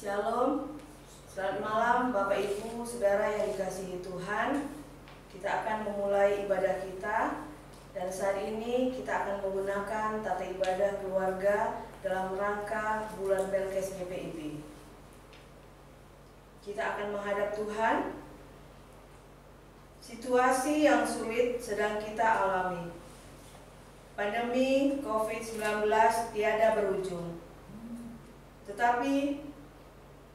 Shalom, selamat malam Bapak Ibu, Saudara yang dikasihi Tuhan. Kita akan memulai ibadah kita, dan saat ini kita akan menggunakan tata ibadah keluarga dalam rangka bulan Pelkes GPIB. Kita akan menghadap Tuhan. Situasi yang sulit sedang kita alami. Pandemi COVID-19 tiada berujung. Tetapi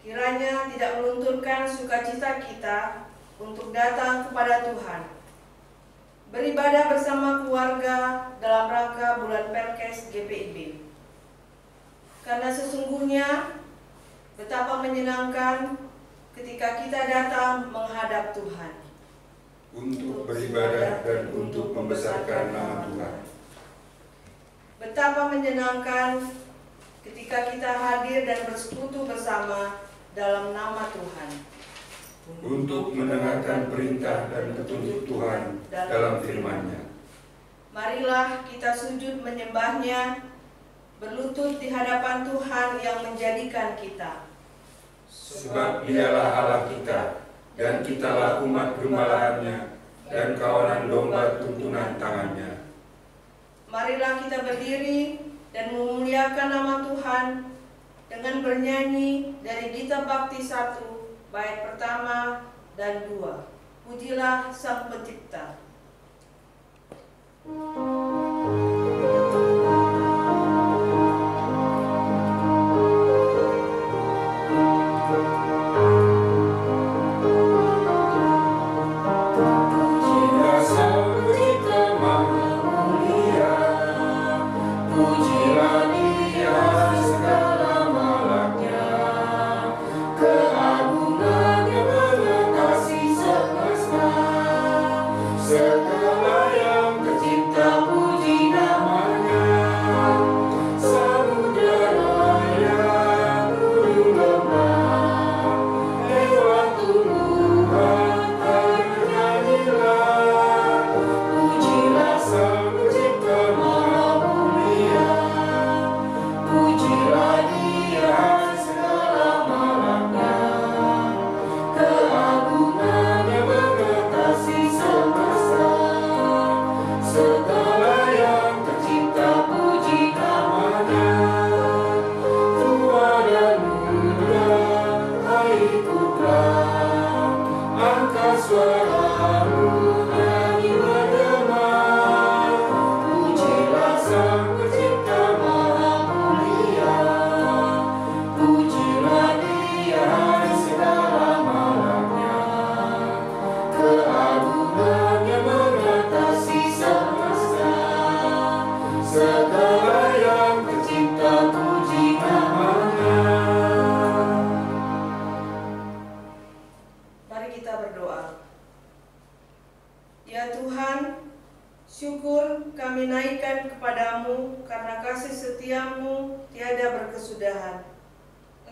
kiranya tidak melunturkan sukacita kita untuk datang kepada Tuhan, beribadah bersama keluarga dalam rangka bulan Pelkes GPIB. Karena sesungguhnya betapa menyenangkan ketika kita datang menghadap Tuhan untuk beribadah dan untuk membesarkan nama Tuhan. Betapa menyenangkan ketika kita hadir dan bersekutu bersama dalam nama Tuhan, untuk mendengarkan perintah dan petunjuk Tuhan dalam firman-Nya. Marilah kita sujud menyembahnya, berlutut di hadapan Tuhan yang menjadikan kita. Sebab Dialah Allah kita, dan kitalah umat gembalaannya, dan kawanan domba tuntunan tangannya. Marilah kita berdiri dan memuliakan nama Tuhan dengan bernyanyi dari Gita Bakti 1, bait pertama dan 2. Pujilah Sang Pencipta.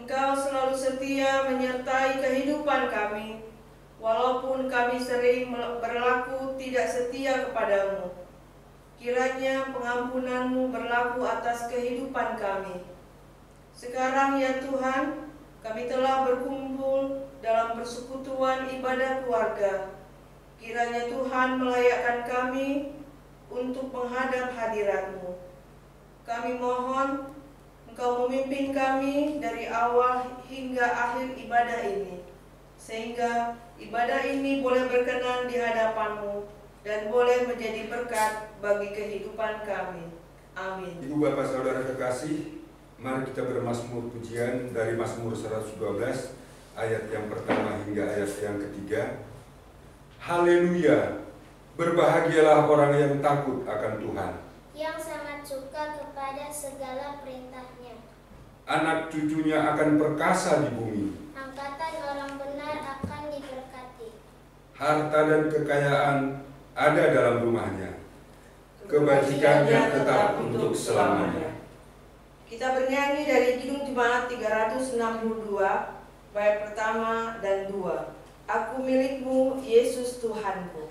Engkau selalu setia menyertai kehidupan kami, walaupun kami sering berlaku tidak setia kepadamu. Kiranya pengampunanmu berlaku atas kehidupan kami. Sekarang ya Tuhan, kami telah berkumpul dalam persekutuan ibadah keluarga. Kiranya Tuhan melayakkan kami untuk menghadap hadirat-Mu. Kami mohon Engkau memimpin kami dari awal hingga akhir ibadah ini, sehingga ibadah ini boleh berkenan di hadapan-Mu dan boleh menjadi berkat bagi kehidupan kami. Amin. Ibu bapak saudara kekasih, mari kita bermazmur pujian dari Mazmur 112 ayat yang pertama hingga ayat yang ketiga. Haleluya, berbahagialah orang yang takut akan Tuhan, yang sangat suka kepada segala perintahnya. Anak cucunya akan perkasa di bumi, Angkatan orang benar akan diberkati. harta dan kekayaan ada dalam rumahnya, kebajikannya tetap untuk selamanya. Kita bernyanyi dari Kidung Jemaat 362, bait pertama dan 2. Aku milikmu, Yesus Tuhanku.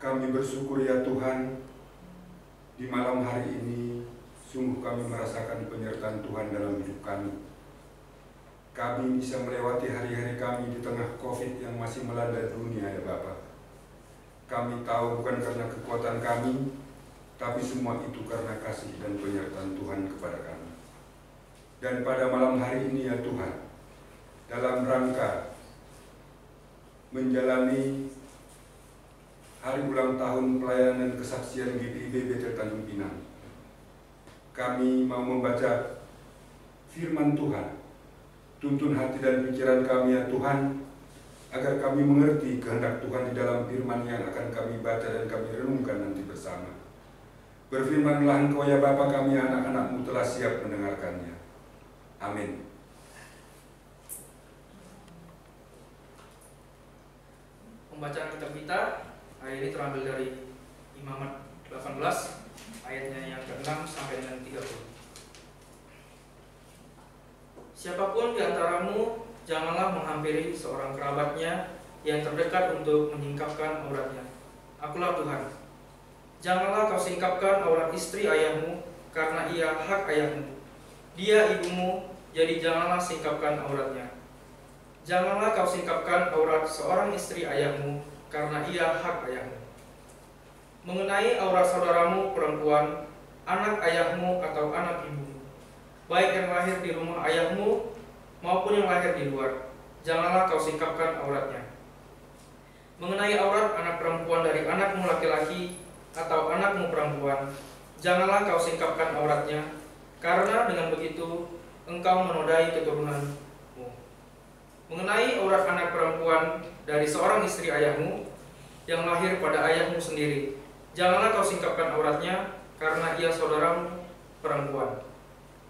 Kami bersyukur ya Tuhan, di malam hari ini sungguh kami merasakan penyertaan Tuhan dalam hidup kami. Kami bisa melewati hari-hari kami di tengah COVID yang masih melanda dunia ya Bapa. Kami tahu bukan karena kekuatan kami, tapi semua itu karena kasih dan penyertaan Tuhan kepada kami. Dan pada malam hari ini ya Tuhan, dalam rangka menjalani hari ulang tahun pelayanan kesaksian GPIB Bethel Tanjung Pinang, kami mau membaca firman Tuhan. Tuntun hati dan pikiran kami ya Tuhan, agar kami mengerti kehendak Tuhan di dalam firman yang akan kami baca dan kami renungkan nanti bersama. Berfirmanlah Engkau ya Bapa, kami anak-anak-Mu telah siap mendengarkannya. Amin. Pembacaan kitab kita hari ini terambil dari Imamat 18 ayatnya yang ke-6 sampai dengan 30. Siapapun di antaramu janganlah menghampiri seorang kerabatnya yang terdekat untuk menyingkapkan auratnya. Akulah Tuhan. Janganlah kau singkapkan aurat istri ayahmu, karena ia hak ayahmu. Dia ibumu, jadi janganlah singkapkan auratnya. Janganlah kau singkapkan aurat seorang istri ayahmu, karena ia hak ayahmu. Mengenai aurat saudaramu perempuan, anak ayahmu atau anak ibumu, baik yang lahir di rumah ayahmu maupun yang lahir di luar, janganlah kau singkapkan auratnya. Mengenai aurat anak perempuan dari anakmu laki-laki atau anakmu perempuan, janganlah kau singkapkan auratnya, karena dengan begitu engkau menodai keturunanmu. Mengenai aurat anak perempuan dari seorang istri ayahmu yang lahir pada ayahmu sendiri, janganlah kau singkapkan auratnya, karena ia saudaramu perempuan.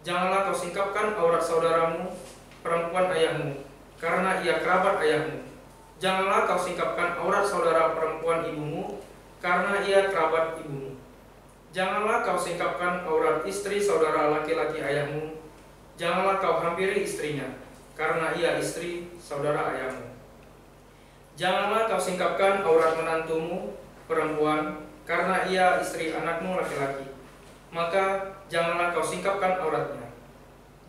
Janganlah kau singkapkan aurat saudaramu perempuan ayahmu, karena ia kerabat ayahmu. Janganlah kau singkapkan aurat saudara perempuan ibumu, karena ia kerabat ibumu. Janganlah kau singkapkan aurat istri saudara laki-laki ayahmu. Janganlah kau hampiri istrinya, karena ia istri saudara ayahmu. Janganlah kau singkapkan aurat menantumu perempuan, karena ia istri anakmu laki-laki. Maka janganlah kau singkapkan auratnya.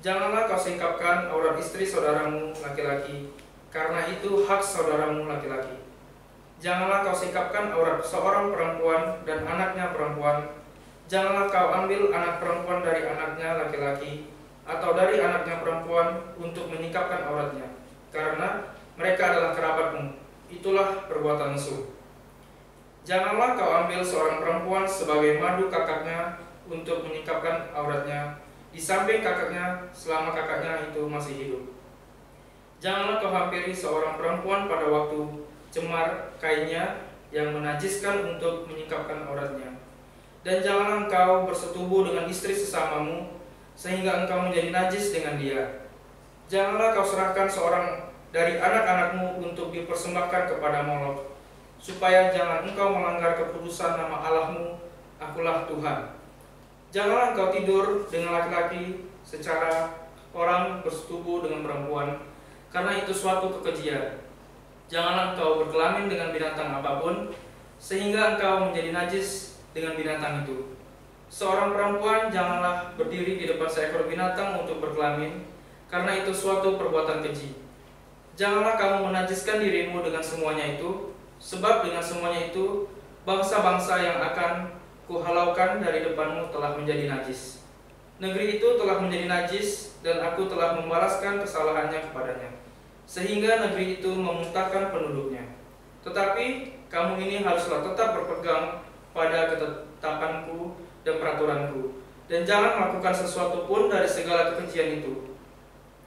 Janganlah kau singkapkan aurat istri saudaramu laki-laki, karena itu hak saudaramu laki-laki. Janganlah kau singkapkan aurat seorang perempuan dan anaknya perempuan. Janganlah kau ambil anak perempuan dari anaknya laki-laki atau dari anaknya perempuan untuk menyingkapkan auratnya, karena mereka adalah kerabatmu. Itulah perbuatan mesum. Janganlah kau ambil seorang perempuan sebagai madu kakaknya untuk menyingkapkan auratnya di samping kakaknya selama kakaknya itu masih hidup. Janganlah kau hampiri seorang perempuan pada waktu cemar kainnya yang menajiskan untuk menyingkapkan auratnya. Dan janganlah engkau bersetubuh dengan istri sesamamu sehingga engkau menjadi najis dengan dia. Janganlah kau serahkan seorang dari anak-anakmu untuk dipersembahkan kepada Molok, supaya jangan engkau melanggar keputusan nama Allahmu. Akulah Tuhan. Janganlah engkau tidur dengan laki-laki secara orang bersetubuh dengan perempuan, karena itu suatu kekejian. Janganlah engkau berkelamin dengan binatang apapun, sehingga engkau menjadi najis dengan binatang itu. Seorang perempuan janganlah berdiri di depan seekor binatang untuk berkelamin, karena itu suatu perbuatan keji. Janganlah kamu menajiskan dirimu dengan semuanya itu, sebab dengan semuanya itu bangsa-bangsa yang akan kuhalaukan dari depanmu telah menjadi najis. Negeri itu telah menjadi najis, dan aku telah membalaskan kesalahannya kepadanya. sehingga negeri itu memuntahkan penduduknya. Tetapi kamu ini haruslah tetap berpegang pada ketetapanku dan peraturanku, dan jangan melakukan sesuatu pun dari segala kekejian itu,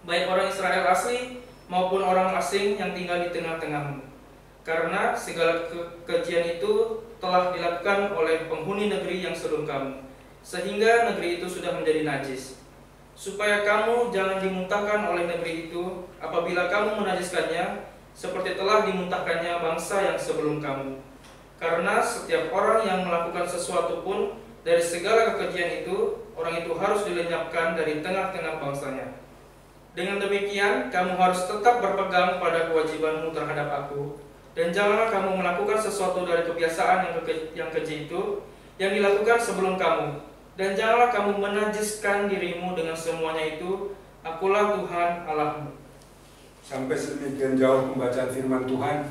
baik orang Israel asli maupun orang asing yang tinggal di tengah-tengahmu. Karena segala kekejian itu telah dilakukan oleh penghuni negeri yang sebelum kamu, sehingga negeri itu sudah menjadi najis. Supaya kamu jangan dimuntahkan oleh negeri itu apabila kamu menajiskannya, seperti telah dimuntahkannya bangsa yang sebelum kamu. Karena setiap orang yang melakukan sesuatu pun dari segala kekejian itu, orang itu harus dilenyapkan dari tengah-tengah bangsanya. Dengan demikian, kamu harus tetap berpegang pada kewajibanmu terhadap aku, dan janganlah kamu melakukan sesuatu dari kebiasaan yang keji itu yang dilakukan sebelum kamu, dan janganlah kamu menajiskan dirimu dengan semuanya itu. Akulah Tuhan Allahmu. Sampai sedemikian jauh pembacaan firman Tuhan.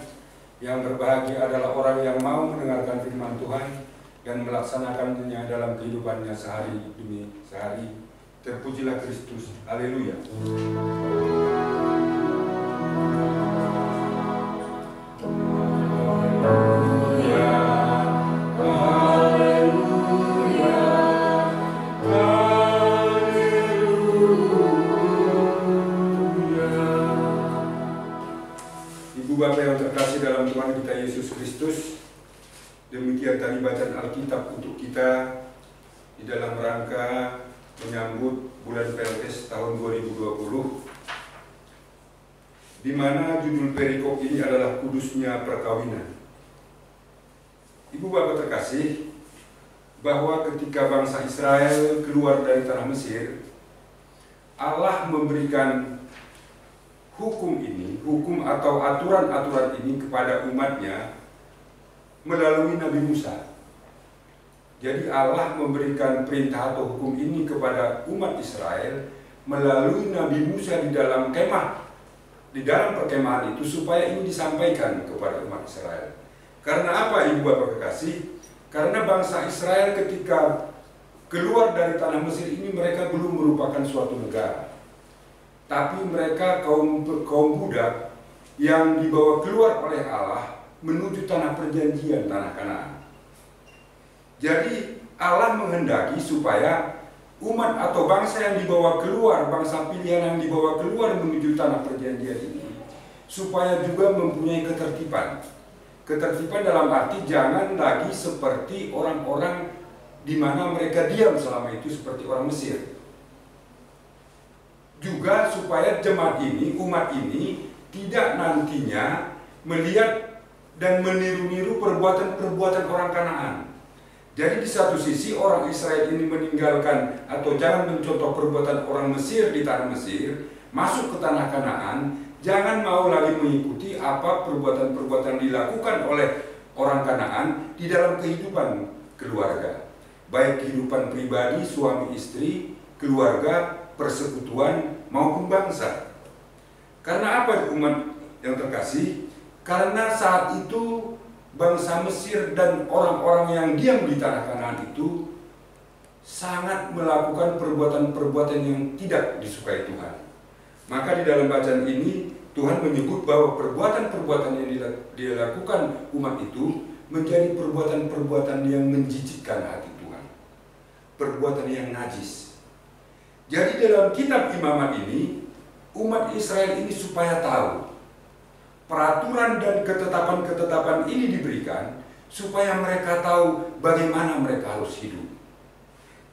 Yang berbahagia adalah orang yang mau mendengarkan firman Tuhan dan melaksanakannya dalam kehidupannya sehari demi sehari. Terpujilah Kristus. Haleluya. Bapak yang terkasih dalam Tuhan kita Yesus Kristus, demikian tadi bacaan Alkitab untuk kita di dalam rangka menyambut bulan Peltes tahun 2020, di mana judul perikop ini adalah kudusnya perkawinan. Ibu bapak terkasih, bahwa ketika bangsa Israel keluar dari tanah Mesir, Allah memberikan hukum ini, hukum atau aturan-aturan ini kepada umatnya melalui Nabi Musa. Jadi Allah memberikan perintah atau hukum ini kepada umat Israel melalui Nabi Musa di dalam kemah, di dalam perkemahan itu, supaya ini disampaikan kepada umat Israel. Karena apa, ibu bapak kekasih? Karena bangsa Israel ketika keluar dari tanah Mesir ini, mereka belum merupakan suatu negara, tapi mereka kaum budak yang dibawa keluar oleh Allah menuju tanah perjanjian, tanah Kanaan. Jadi Allah menghendaki supaya umat atau bangsa yang dibawa keluar, bangsa pilihan yang dibawa keluar menuju tanah perjanjian ini, supaya juga mempunyai ketertiban. Ketertiban dalam arti jangan lagi seperti orang-orang di mana mereka diam selama itu seperti orang Mesir. Juga supaya jemaat ini, umat ini tidak nantinya melihat dan meniru-niru perbuatan-perbuatan orang Kanaan. Jadi di satu sisi orang Israel ini meninggalkan atau jangan mencontoh perbuatan orang Mesir di tanah Mesir, masuk ke tanah Kanaan, jangan mau lagi mengikuti apa perbuatan-perbuatan dilakukan oleh orang Kanaan di dalam kehidupan keluarga. Baik kehidupan pribadi, suami istri, keluarga, persekutuan maupun bangsa. Karena apa umat yang terkasih? Karena saat itu bangsa Mesir dan orang-orang yang diam di tanah Kanaan itu sangat melakukan perbuatan-perbuatan yang tidak disukai Tuhan. Maka di dalam bacaan ini Tuhan menyebut bahwa perbuatan-perbuatan yang dilakukan umat itu menjadi perbuatan-perbuatan yang menjijikkan hati Tuhan, perbuatan yang najis. Jadi dalam kitab Imamat ini, umat Israel ini supaya tahu peraturan dan ketetapan-ketetapan ini diberikan supaya mereka tahu bagaimana mereka harus hidup.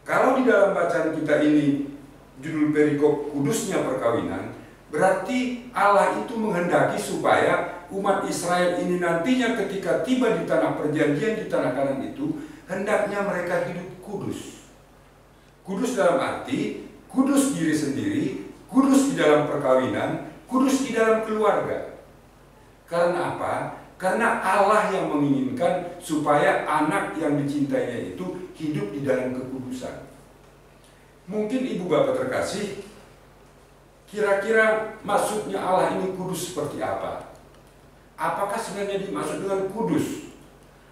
Kalau di dalam bacaan kita ini judul perikop kudusnya perkawinan, berarti Allah itu menghendaki supaya umat Israel ini nantinya ketika tiba di tanah perjanjian, di tanah Kanaan itu, hendaknya mereka hidup kudus. Kudus dalam arti kudus diri sendiri, kudus di dalam perkawinan, kudus di dalam keluarga. Karena apa? Karena Allah yang menginginkan supaya anak yang dicintainya itu hidup di dalam kekudusan. Mungkin ibu bapak terkasih, kira-kira maksudnya Allah ini kudus seperti apa? Apakah sebenarnya dimaksud dengan kudus?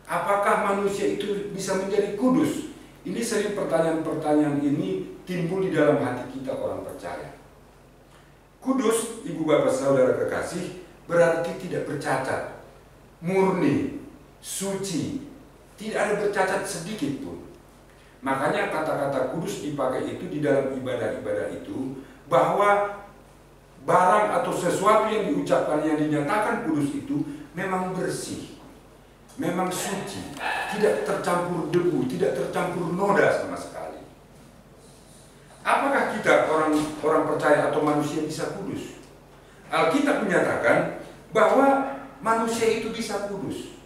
Apakah manusia itu bisa menjadi kudus? Ini sering pertanyaan-pertanyaan ini timbul di dalam hati kita orang percaya. Kudus, ibu bapak saudara kekasih, berarti tidak bercacat, murni, suci, tidak ada bercacat sedikit pun. Makanya kata-kata kudus dipakai itu di dalam ibadah-ibadah itu, bahwa barang atau sesuatu yang diucapkan, yang dinyatakan kudus itu memang bersih, memang suci, tidak tercampur debu, tidak tercampur noda sama sekali. Apakah kita orang percaya atau manusia bisa kudus? Alkitab menyatakan bahwa manusia itu bisa kudus.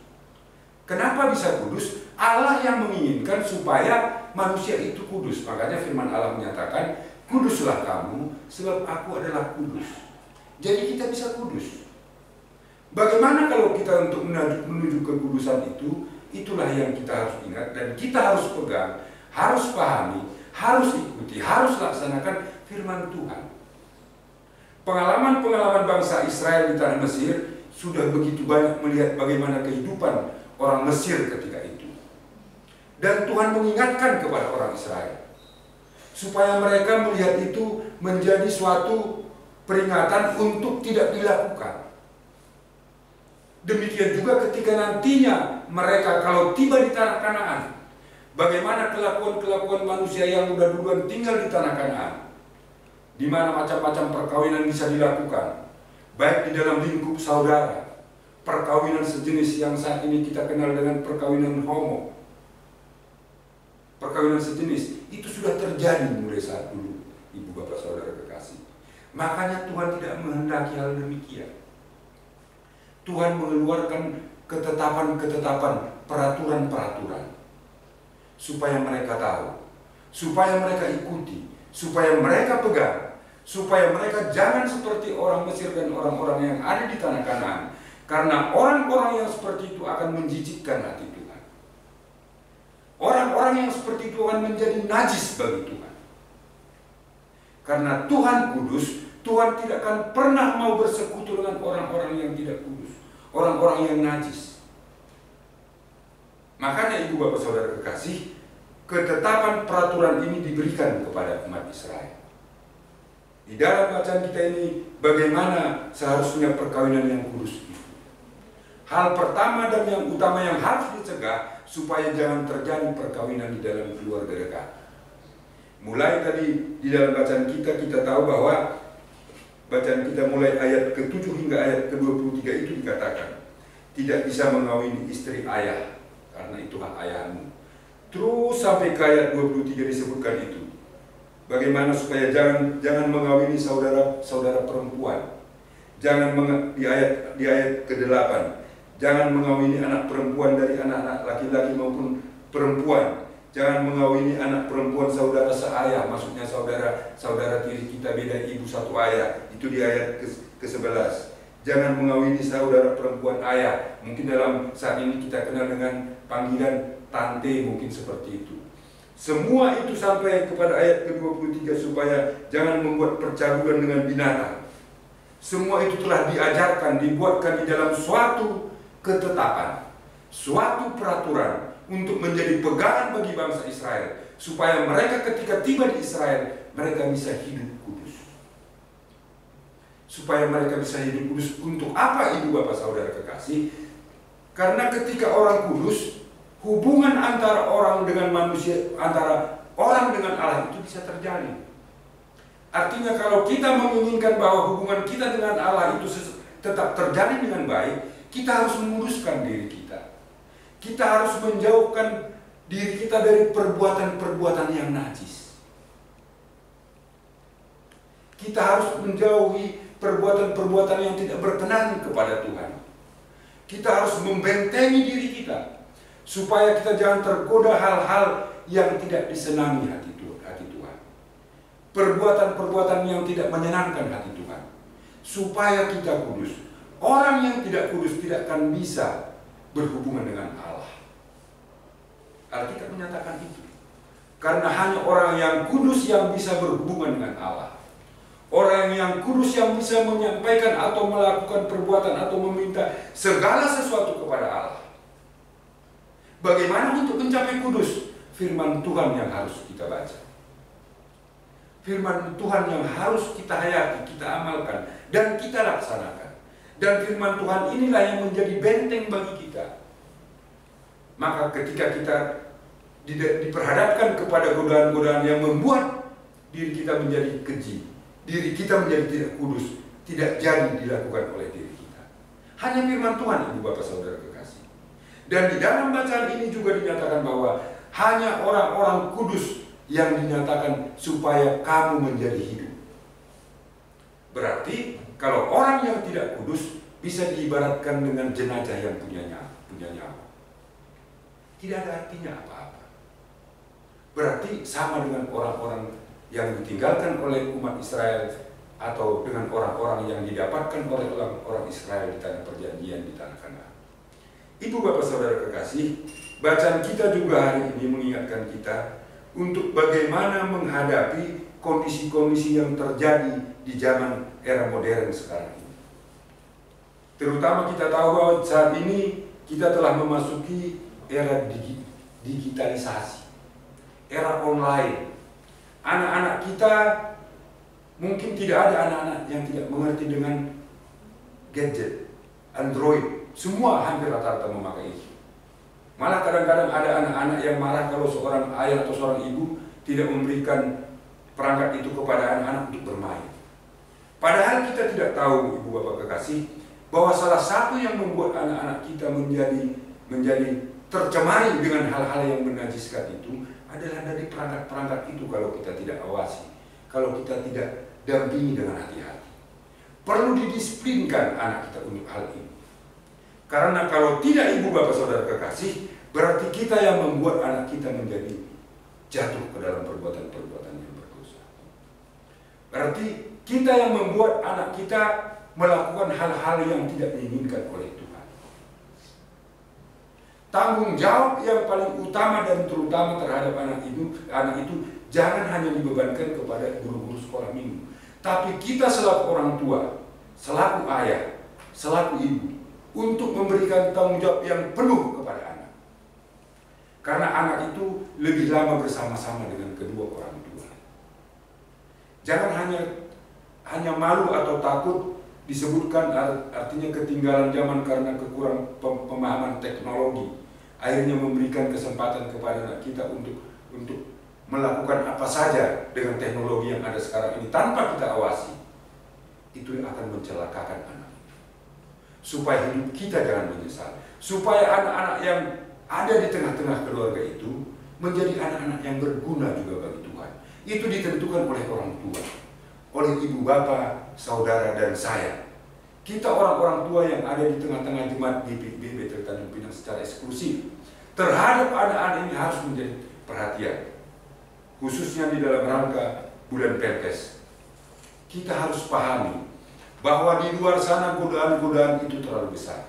Kenapa bisa kudus? Allah yang menginginkan supaya manusia itu kudus. Makanya firman Allah menyatakan, kuduslah kamu sebab aku adalah kudus. Jadi kita bisa kudus. Bagaimana kalau kita untuk menuju kekudusan itu? Itulah yang kita harus ingat dan kita harus pegang, harus pahami, harus ikuti, harus laksanakan firman Tuhan. Pengalaman-pengalaman bangsa Israel di tanah Mesir sudah begitu banyak melihat bagaimana kehidupan orang Mesir ketika itu. Dan Tuhan mengingatkan kepada orang Israel supaya mereka melihat itu menjadi suatu peringatan untuk tidak dilakukan. Demikian juga ketika nantinya mereka kalau tiba di tanah Kanaan, bagaimana kelakuan-kelakuan manusia yang sudah duluan tinggal di tanah Kanaan, di mana macam-macam perkawinan bisa dilakukan, baik di dalam lingkup saudara, perkawinan sejenis yang saat ini kita kenal dengan perkawinan homo. Perkawinan sejenis itu sudah terjadi mulai saat dulu, ibu bapak saudara kekasih. Makanya Tuhan tidak menghendaki hal demikian. Tuhan mengeluarkan ketetapan-ketetapan, peraturan-peraturan supaya mereka tahu, supaya mereka ikuti, supaya mereka pegang, supaya mereka jangan seperti orang Mesir dan orang-orang yang ada di tanah Kanaan. Karena orang-orang yang seperti itu akan menjijikkan hati Tuhan. Orang-orang yang seperti itu akan menjadi najis bagi Tuhan. Karena Tuhan kudus, Tuhan tidak akan pernah mau bersekutu dengan orang-orang yang tidak kudus, orang-orang yang najis. Makanya ibu bapak saudara kekasih, ketetapan peraturan ini diberikan kepada umat Israel. Di dalam bacaan kita ini, bagaimana seharusnya perkawinan yang kudus itu. Hal pertama dan yang utama yang harus dicegah supaya jangan terjadi perkawinan di dalam keluarga dekat. Mulai tadi di dalam bacaan kita tahu bahwa bacaan kita mulai ayat ke-7 hingga ayat ke-23 itu dikatakan tidak bisa mengawini istri ayah karena itu hak ayahmu. Terus sampai ke ayat 23 disebutkan itu. Bagaimana supaya jangan mengawini saudara perempuan. Jangan di ayat ke-8. Jangan mengawini anak perempuan dari anak-anak laki-laki maupun perempuan. Jangan mengawini anak perempuan saudara seayah, maksudnya saudara tiri kita beda ibu satu ayah. Itu di ayat ke-11. Jangan mengawini saudara perempuan ayah. Mungkin dalam saat ini kita kenal dengan panggilan tante, mungkin seperti itu. Semua itu sampai kepada ayat ke-23 supaya jangan membuat percabulan dengan binatang. Semua itu telah diajarkan, dibuatkan di dalam suatu ketetapan, suatu peraturan untuk menjadi pegangan bagi bangsa Israel supaya mereka ketika tiba di Israel mereka bisa hidup kudus. Supaya mereka bisa hidup kudus untuk apa ibu bapak saudara kekasih? Karena ketika orang kudus, hubungan antara orang dengan manusia, antara orang dengan Allah itu bisa terjalin. Artinya kalau kita menginginkan bahwa hubungan kita dengan Allah itu tetap terjalin dengan baik, kita harus menguruskan diri kita. Kita harus menjauhkan diri kita dari perbuatan-perbuatan yang najis. Kita harus menjauhi perbuatan-perbuatan yang tidak berkenan kepada Tuhan. Kita harus membentengi diri kita supaya kita jangan tergoda hal-hal yang tidak disenangi hati Tuhan. Perbuatan-perbuatan yang tidak menyenangkan hati Tuhan. Supaya kita kudus. Orang yang tidak kudus tidak akan bisa berhubungan dengan Allah. Alkitab menyatakan itu. Karena hanya orang yang kudus yang bisa berhubungan dengan Allah. Orang yang kudus yang bisa menyampaikan atau melakukan perbuatan atau meminta segala sesuatu kepada Allah. Bagaimana untuk mencapai kudus? Firman Tuhan yang harus kita baca. firman Tuhan yang harus kita hayati, kita amalkan, dan kita laksanakan. Dan firman Tuhan inilah yang menjadi benteng bagi kita. Maka ketika kita diperhadapkan kepada godaan-godaan yang membuat diri kita menjadi keji, diri kita menjadi tidak kudus, tidak jadi dilakukan oleh diri kita. Hanya firman Tuhan, Ibu Bapak Saudara kekasih. Dan di dalam bacaan ini juga dinyatakan bahwa hanya orang-orang kudus yang dinyatakan supaya kamu menjadi hidup. Berarti kalau orang yang tidak kudus bisa diibaratkan dengan jenazah yang punya nyawa. Tidak ada artinya apa-apa. Berarti sama dengan orang-orang yang ditinggalkan oleh umat Israel atau dengan orang-orang yang didapatkan oleh orang Israel di tanah perjanjian di tanah Kanaan. Ibu Bapak Saudara kekasih, bacaan kita juga hari ini mengingatkan kita untuk bagaimana menghadapi kondisi-kondisi yang terjadi di zaman era modern sekarang ini. Terutama kita tahu bahwa saat ini kita telah memasuki era digitalisasi, era online. Anak-anak kita, mungkin tidak ada anak-anak yang tidak mengerti dengan gadget, Android. Semua hampir rata-rata memakai itu. Malah kadang-kadang ada anak-anak yang marah kalau seorang ayah atau seorang ibu tidak memberikan perangkat itu kepada anak-anak untuk bermain. Padahal kita tidak tahu, Ibu Bapak kekasih, bahwa salah satu yang membuat anak-anak kita menjadi tercemari dengan hal-hal yang menajiskan itu adalah dari perangkat-perangkat itu kalau kita tidak awasi, kalau kita tidak dampingi dengan hati-hati. Perlu didisiplinkan anak kita untuk hal ini. Karena kalau tidak, Ibu Bapak Saudara kekasih, berarti kita yang membuat anak kita menjadi jatuh ke dalam perbuatan-perbuatan yang berdosa. Berarti kita yang membuat anak kita melakukan hal-hal yang tidak diinginkan oleh Tuhan. Tanggung jawab yang paling utama dan terutama terhadap anak itu jangan hanya dibebankan kepada guru-guru sekolah minggu, tapi kita selaku orang tua, selaku ayah, selaku ibu, untuk memberikan tanggung jawab yang penuh kepada anak. Karena anak itu lebih lama bersama-sama dengan kedua orang tua. Jangan hanya malu atau takut disebutkan artinya ketinggalan zaman karena kekurangan pemahaman teknologi. Akhirnya memberikan kesempatan kepada anak kita untuk melakukan apa saja dengan teknologi yang ada sekarang ini tanpa kita awasi. Itu yang akan mencelakakan anak. Supaya hidup kita jangan menyesal. Supaya anak-anak yang ada di tengah-tengah keluarga itu menjadi anak-anak yang berguna juga bagi Tuhan. Itu ditentukan oleh orang tua, oleh ibu bapak, saudara dan saya. Kita orang-orang tua yang ada di tengah-tengah jemaat GPIB Tanjung Pinang secara eksklusif terhadap anak-anak ini harus menjadi perhatian. Khususnya di dalam rangka bulan Pentes. Kita harus pahami bahwa di luar sana godaan-godaan itu terlalu besar.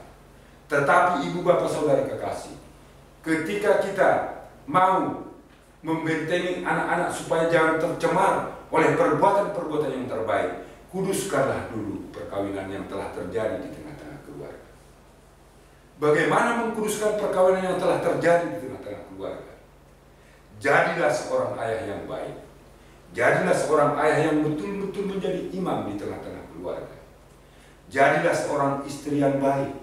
Tetapi Ibu Bapak Saudara kekasih, ketika kita mau membentengi anak-anak supaya jangan tercemar oleh perbuatan-perbuatan yang terbaik, kuduskanlah dulu perkawinan yang telah terjadi di tengah-tengah keluarga. Bagaimana mengkuduskan perkawinan yang telah terjadi di tengah-tengah keluarga? Jadilah seorang ayah yang baik. Jadilah seorang ayah yang betul-betul menjadi imam di tengah-tengah keluarga. Jadilah seorang istri yang baik.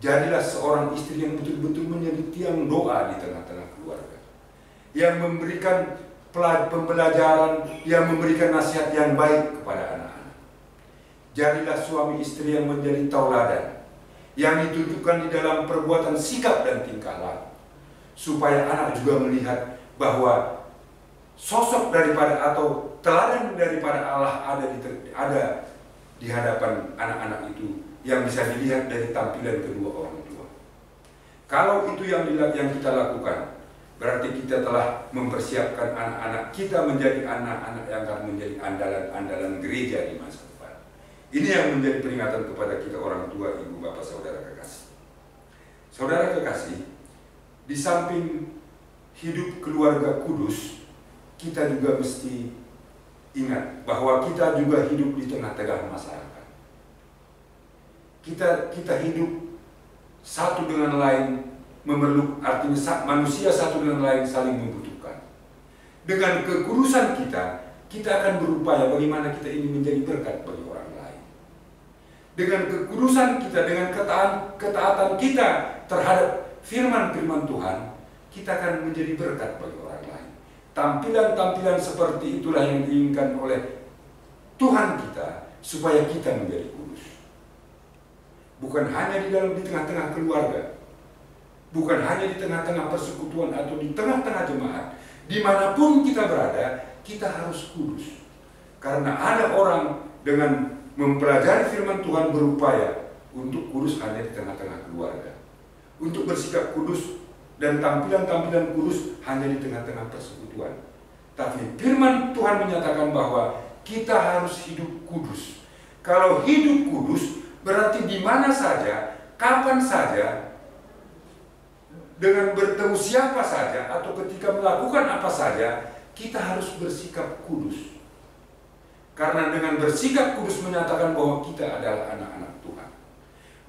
Jadilah seorang istri yang betul-betul menjadi tiang doa di tengah-tengah keluarga. Yang memberikan pembelajaran, yang memberikan nasihat yang baik kepada anak-anak. Jadilah suami istri yang menjadi tauladan, yang ditunjukkan di dalam perbuatan, sikap dan tingkah laku, supaya anak juga melihat bahwa sosok daripada atau teladan daripada Allah ada di hadapan anak-anak itu, yang bisa dilihat dari tampilan kedua orang tua. Kalau itu yang kita lakukan, berarti kita telah mempersiapkan anak-anak kita menjadi anak-anak yang akan menjadi andalan-andalan gereja di masa depan. Ini yang menjadi peringatan kepada kita orang tua, ibu, bapak, saudara kekasih. Saudara kekasih, di samping hidup keluarga kudus, kita juga mesti ingat bahwa kita juga hidup di tengah-tengah masyarakat. Kita hidup satu dengan lain, artinya manusia satu dengan lain saling membutuhkan. Dengan kekudusan kita kita akan berupaya bagaimana kita ini menjadi berkat bagi orang lain. Dengan kekudusan kita, dengan ketaatan kita terhadap firman-firman Tuhan, kita akan menjadi berkat bagi orang lain. Tampilan-tampilan seperti itulah yang diinginkan oleh Tuhan kita, supaya kita menjadi kudus. Bukan hanya di tengah-tengah keluarga, bukan hanya di tengah-tengah persekutuan atau di tengah-tengah jemaat. Dimanapun kita berada, kita harus kudus. Karena ada orang dengan mempelajari firman Tuhan berupaya untuk kudus hanya di tengah-tengah keluarga, untuk bersikap kudus dan tampilan-tampilan kudus hanya di tengah-tengah persekutuan. Tapi firman Tuhan menyatakan bahwa kita harus hidup kudus. Kalau hidup kudus berarti di mana saja, kapan saja, dengan bertemu siapa saja, atau ketika melakukan apa saja, kita harus bersikap kudus. Karena dengan bersikap kudus menyatakan bahwa kita adalah anak-anak Tuhan,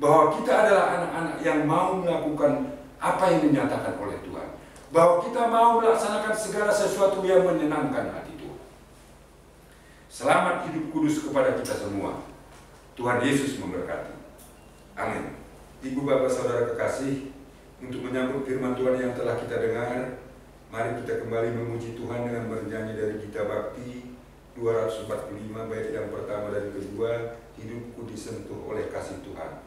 bahwa kita adalah anak-anak yang mau melakukan apa yang dinyatakan oleh Tuhan, bahwa kita mau melaksanakan segala sesuatu yang menyenangkan hati Tuhan. Selamat hidup kudus kepada kita semua. Tuhan Yesus memberkati. Amin. Ibu bapak saudara kekasih, untuk menyambut firman Tuhan yang telah kita dengar, mari kita kembali memuji Tuhan dengan bernyanyi dari Gita Bakti 245 bait yang pertama dan kedua, hidupku disentuh oleh kasih Tuhan.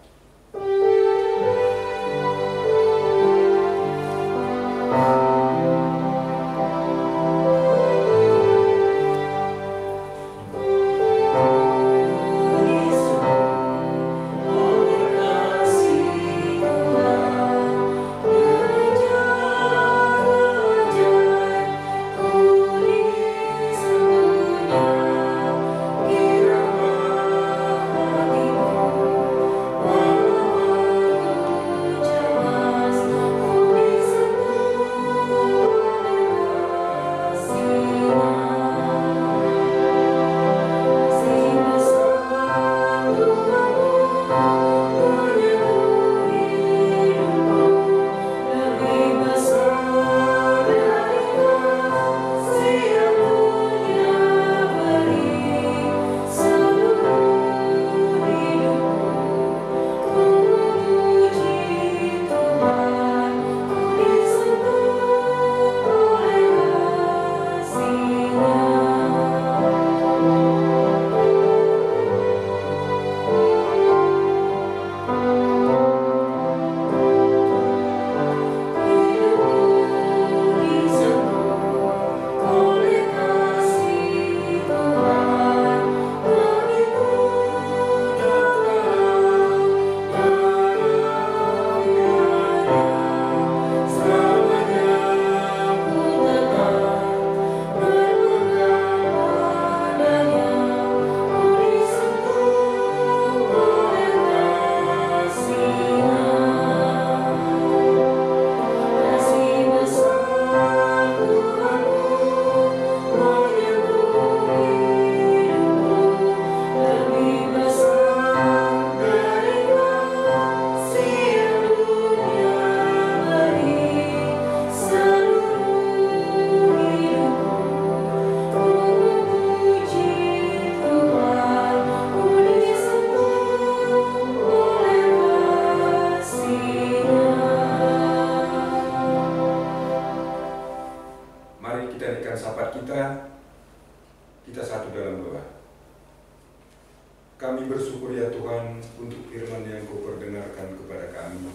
Kami bersyukur ya Tuhan untuk firman yang Kau perdengarkan kepada kami.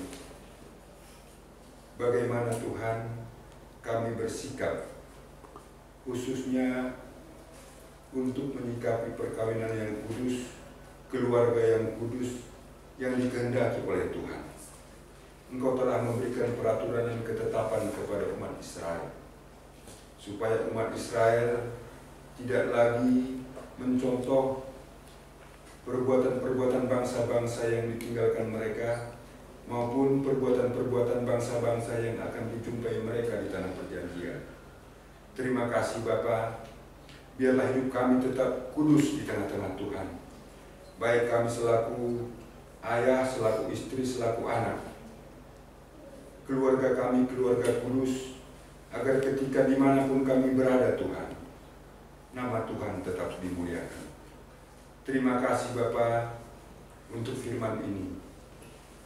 Bagaimana Tuhan kami bersikap, khususnya untuk menyikapi perkawinan yang kudus, keluarga yang kudus, yang dikehendaki oleh Tuhan. Engkau telah memberikan peraturan dan ketetapan kepada umat Israel, supaya umat Israel tidak lagi mencontoh perbuatan-perbuatan bangsa-bangsa yang ditinggalkan mereka, maupun perbuatan-perbuatan bangsa-bangsa yang akan dijumpai mereka di tanah perjanjian. Terima kasih Bapa, biarlah hidup kami tetap kudus di tengah-tengah Tuhan, baik kami selaku ayah, selaku istri, selaku anak, keluarga kami keluarga kudus, agar ketika dimanapun kami berada Tuhan, nama Tuhan tetap dimuliakan. Terima kasih Bapa untuk firman ini.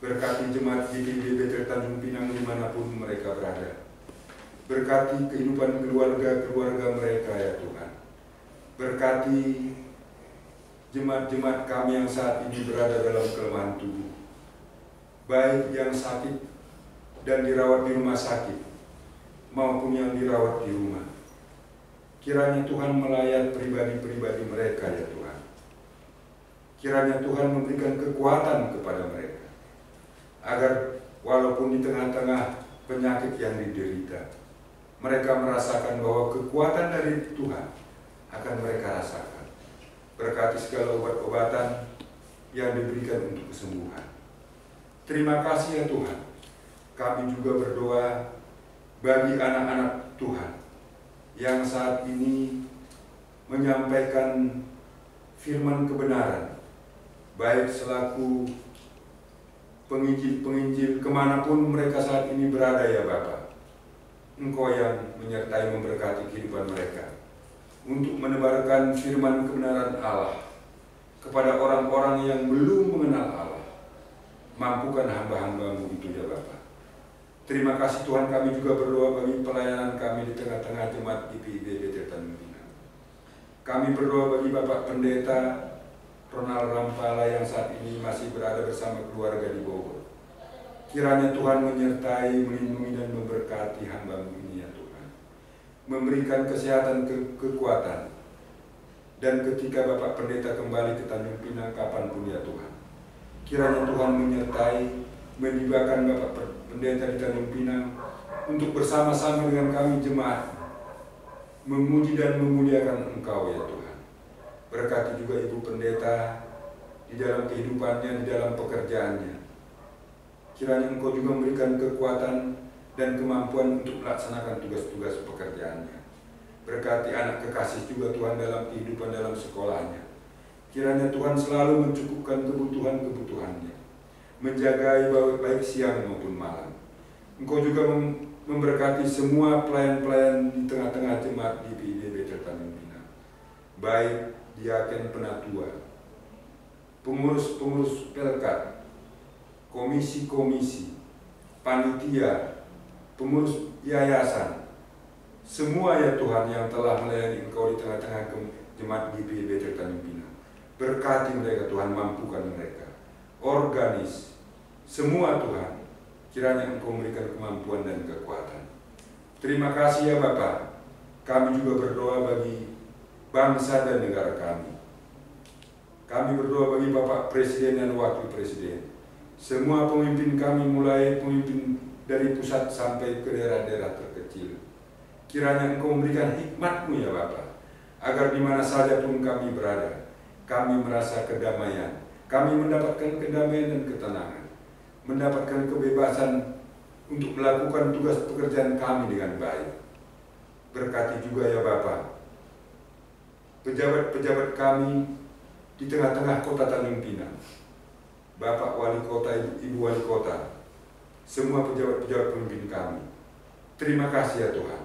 Berkati jemaat GPIB Bethel Tanjung Pinang dimanapun mereka berada. Berkati kehidupan keluarga-keluarga mereka ya Tuhan. Berkati jemaat-jemaat kami yang saat ini berada dalam kelemahan tubuh, baik yang sakit dan dirawat di rumah sakit maupun yang dirawat di rumah. Kiranya Tuhan melayat pribadi-pribadi mereka ya Tuhan. Kiranya Tuhan memberikan kekuatan kepada mereka, agar walaupun di tengah-tengah penyakit yang diderita, mereka merasakan bahwa kekuatan dari Tuhan akan mereka rasakan. Berkati segala obat-obatan yang diberikan untuk kesembuhan. Terima kasih ya Tuhan. Kami juga berdoa bagi anak-anak Tuhan yang saat ini menyampaikan firman kebenaran, baik selaku penginjil-penginjil kemanapun mereka saat ini berada ya Bapa. Engkau yang menyertai memberkati kehidupan mereka untuk menebarkan firman kebenaran Allah kepada orang-orang yang belum mengenal Allah. Mampukan hamba-hamba-Mu itu ya Bapa. Terima kasih Tuhan, kami juga berdoa bagi pelayanan kami di tengah-tengah jemaat GPIB Bethel Tanjung Pinang. Kami berdoa bagi Bapak Pendeta Ronald Rampala yang saat ini masih berada bersama keluarga di Bogor. Kiranya Tuhan menyertai, melindungi dan memberkati hamba-Mu ini ya Tuhan. Memberikan kesehatan, kekuatan. Dan ketika Bapak Pendeta kembali ke Tanjung Pinang kapanpun ya Tuhan, kiranya Tuhan menyertai, melibatkan Bapak Pendeta di Tanjung Pinang untuk bersama-sama dengan kami jemaat memuji dan memuliakan Engkau ya Tuhan. Berkati juga Ibu Pendeta di dalam kehidupannya, di dalam pekerjaannya. Kiranya Engkau juga memberikan kekuatan dan kemampuan untuk melaksanakan tugas-tugas pekerjaannya. Berkati anak kekasih juga Tuhan dalam kehidupan dalam sekolahnya. Kiranya Tuhan selalu mencukupkan kebutuhan-kebutuhannya, menjagai baik siang maupun malam. Engkau juga memberkati semua pelayan-pelayan di tengah-tengah jemaat GPIB Bethel Tanjung Pinang, baik diaken penatua, pengurus-pengurus pelkat, komisi-komisi, panitia, pengurus yayasan, semua ya Tuhan yang telah melayani Engkau di tengah-tengah jemaat GPIB Bethel Tanjung Pinang. Berkati mereka Tuhan, mampukan mereka. Organis, semua Tuhan, kiranya Engkau memberikan kemampuan dan kekuatan. Terima kasih ya Bapa. Kami juga berdoa bagi bangsa dan negara kami. Kami berdoa bagi Bapak Presiden dan Wakil Presiden. Semua pemimpin kami, mulai pemimpin dari pusat sampai ke daerah-daerah terkecil. Kiranya Engkau memberikan hikmat-Mu ya Bapa, agar di mana saja pun kami berada, kami merasa kedamaian. Kami mendapatkan kedamaian dan ketenangan, mendapatkan kebebasan untuk melakukan tugas pekerjaan kami dengan baik. Berkati juga ya Bapa pejabat-pejabat kami di tengah-tengah kota Tanjung Pinang, Bapak Wali Kota, Ibu Wali Kota, semua pejabat-pejabat pemimpin kami. Terima kasih ya Tuhan.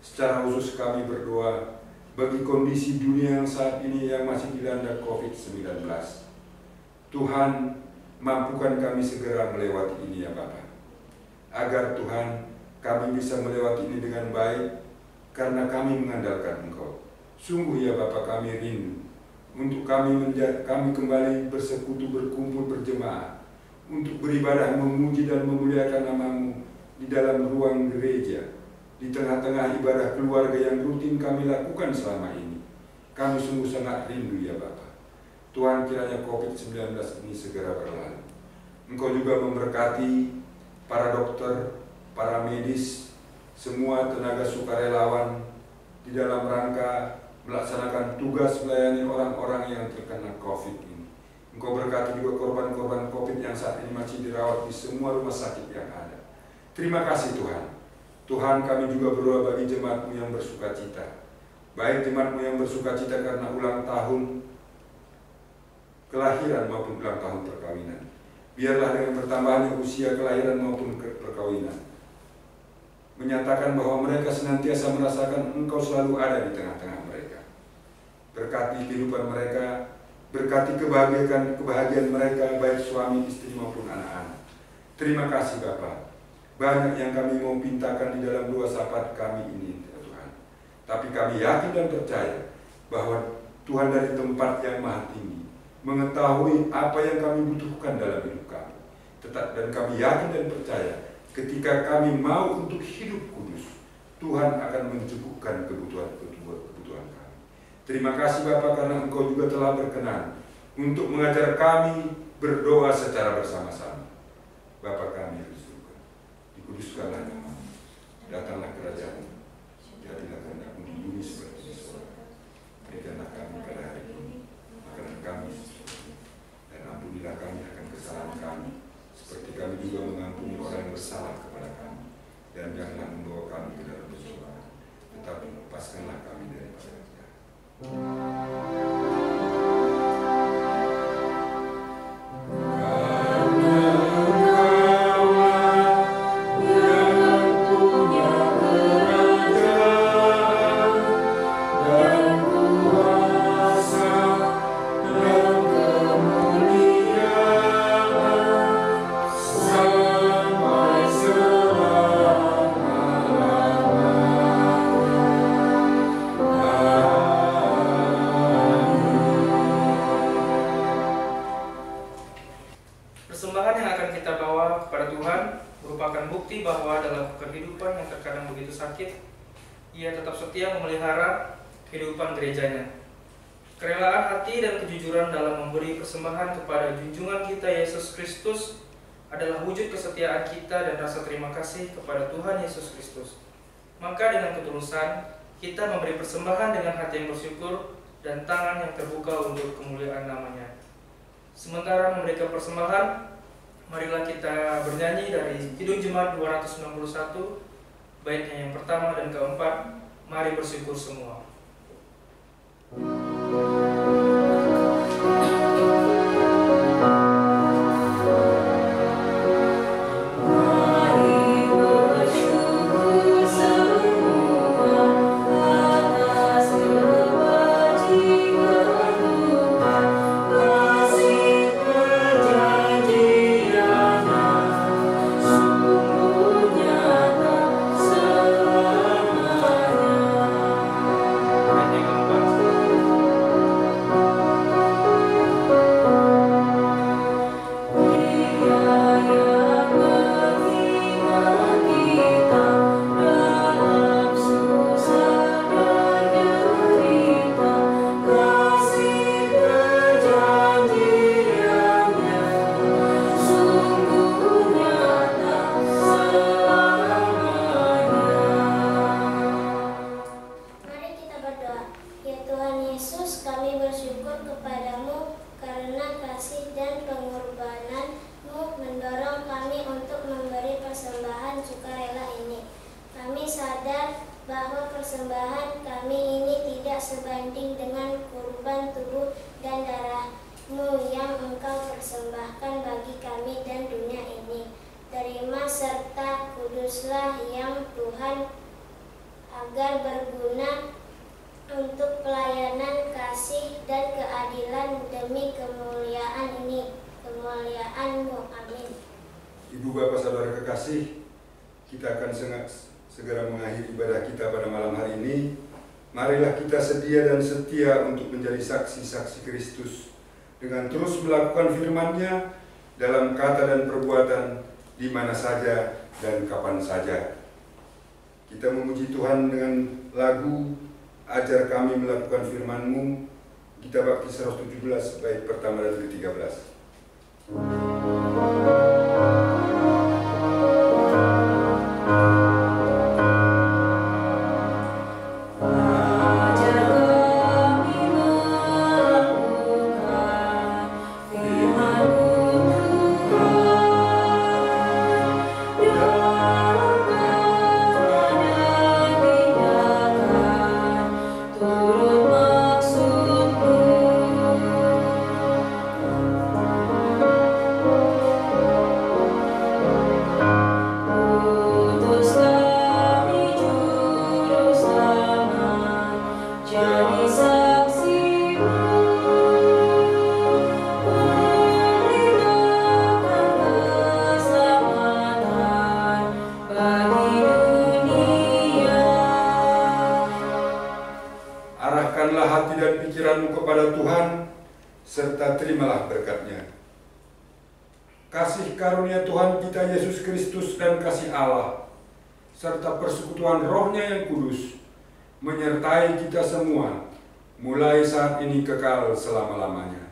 Secara khusus kami berdoa bagi kondisi dunia yang saat ini yang masih dilanda COVID-19. Tuhan, mampukan kami segera melewati ini ya Bapa. Agar Tuhan, kami bisa melewati ini dengan baik, karena kami mengandalkan Engkau. Sungguh ya Bapa, kami rindu untuk kami kembali bersekutu, berkumpul, berjemaah, untuk beribadah, memuji dan memuliakan nama-Mu di dalam ruang gereja, di tengah-tengah ibadah keluarga yang rutin kami lakukan selama ini. Kami sungguh sangat rindu ya Bapa. Tuhan, kiranya COVID-19 ini segera berlalu. Engkau juga memberkati para dokter, para medis, semua tenaga sukarelawan di dalam rangka melaksanakan tugas melayani orang-orang yang terkena COVID ini. Engkau berkati juga korban-korban COVID yang saat ini masih dirawat di semua rumah sakit yang ada. Terima kasih Tuhan. Tuhan, kami juga berdoa bagi jemaat-Mu yang bersukacita. Baik jemaat-Mu yang bersukacita karena ulang tahun kelahiran maupun ulang tahun perkawinan. Biarlah dengan bertambahnya usia kelahiran maupun perkawinan, menyatakan bahwa mereka senantiasa merasakan Engkau selalu ada di tengah-tengah mereka. Berkati kehidupan mereka, berkati kebahagiaan mereka, baik suami, istri maupun anak-anak. Terima kasih Bapa. Banyak yang kami mau pintakan di dalam doa syafaat kami ini, ya Tuhan. Tapi kami yakin dan percaya bahwa Tuhan dari tempat yang maha tinggi mengetahui apa yang kami butuhkan dalam hidup kami. Dan kami yakin dan percaya ketika kami mau untuk hidup kudus, Tuhan akan mencukupkan kebutuhan kami. Terima kasih Bapa karena Engkau juga telah berkenan untuk mengajar kami berdoa secara bersama-sama. Bapa kami di surga, dikuduskanlah namamu, datanglah kerajaan-Mu, jadilah kehendak-Mu di bumi seperti di surga. Berikanlah kami pada hari ini makanan kami, dan ampunilah kami akan kesalahan kami, seperti kami juga mengampuni orang yang bersalah kepada kami. Dan janganlah membawa kami ke dalam pencobaan, tetapi lepaskanlah kami daripada yang jahat. Persembahan yang akan kita bawa kepada Tuhan merupakan bukti bahwa dalam kehidupan yang terkadang begitu sakit, Ia tetap setia memelihara kehidupan gerejanya. Kerelaan hati dan kejujuran dalam memberi persembahan kepada junjungan kita Yesus Kristus adalah wujud kesetiaan kita dan rasa terima kasih kepada Tuhan Yesus Kristus. Maka dengan ketulusan, kita memberi persembahan dengan hati yang bersyukur dan tangan yang terbuka untuk kemuliaan namanya. Sementara memberikan persembahan, marilah kita bernyanyi dari Kidung Jemaat 261, baitnya yang pertama dan keempat, mari bersyukur semua. Ibu Bapak Saudara kekasih, kita akan segera mengakhiri ibadah kita pada malam hari ini. Marilah kita sedia dan setia untuk menjadi saksi-saksi Kristus dengan terus melakukan firman-Nya dalam kata dan perbuatan di mana saja dan kapan saja. Kita memuji Tuhan dengan lagu Ajar Kami Melakukan Firman-Mu, Kitab Bakti 117 bait pertama dan ke-13. Maksudmu pikiranmu kepada Tuhan, serta terimalah berkat-Nya. Kasih karunia Tuhan kita Yesus Kristus dan kasih Allah, serta persekutuan Roh-Nya yang kudus, menyertai kita semua, mulai saat ini kekal selama-lamanya.